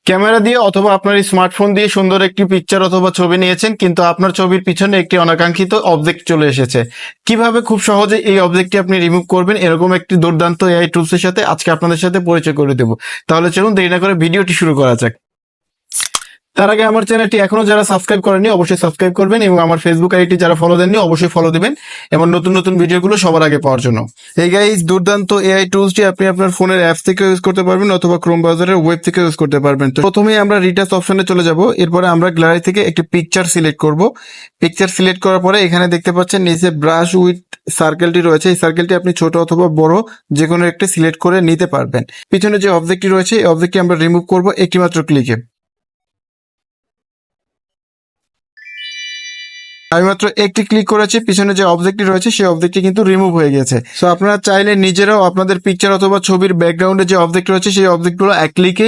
Camera দিয়ে অথবা আপনার স্মার্টফোন দিয়ে সুন্দর একটি পিকচার অথবা ছবি নিয়েছেন, কিন্তু আপনার ছবির পিছনে একটি অনাকাঙ্ক্ষিত অবজেক্ট চলে এসেছে। কিভাবে খুব সহজে এই অবজেক্টটি আপনি রিমুভ করবেন, এরকম একটি দুর্দান্ত এআই টুলসের সাথে আজকে আপনাদের সাথে পরিচয় করে দেব। তাহলে চলুন দেরি না করে ভিডিওটি শুরু করা যাক। তার আগে আমার চ্যানেলটি এখনো যারা সাবস্ক্রাইব করেননি অবশ্যই সাবস্ক্রাইব করবেন, এবং আমার ফেসবুক আইডি যারা ফলো দেননি অবশ্যই ফলো দিবেন এবং নতুন নতুন ভিডিওগুলো সবার আগে পাওয়ার জন্য। এই গাইস, দুর্দান্ত এআই টুলসটি আপনি আপনার ফোনের অ্যাপস থেকে ইউজ করতে পারবেন অথবা ক্রোম ব্রাউজারের ওয়েব থেকে ইউজ করতে পারবেন। তো প্রথমেই আমরা রিটাচ অপশনে চলে যাব, এরপরে আমরা গ্যালারি থেকে একটি পিকচার সিলেক্ট করব। পিকচার সিলেক্ট করার পরে এখানে দেখতে পাচ্ছেন নিচে ব্রাশ উইথ সার্কেলটি রয়েছে, এই সার্কেলটি আপনি ছোট অথবা বড় যে কোনো একটি সিলেক্ট করে নিতে পারবেন। পিছনে যে অবজেক্টটি রয়েছে এই অবজেক্টটি আমরা রিমুভ করব একটি মাত্র ক্লিকে। আমি মাত্র একটি ক্লিক করেছি, পিছনে যে অবজেক্টটি রয়েছে সেই অবজেক্টটি কিন্তু রিমুভ হয়ে গেছে। সো আপনারা চাইলে নিজেরাও আপনাদের পিকচার অথবা ছবির ব্যাকগ্রাউন্ডে যে অবজেক্ট রয়েছে সেই অবজেক্টগুলো এক ক্লিকেই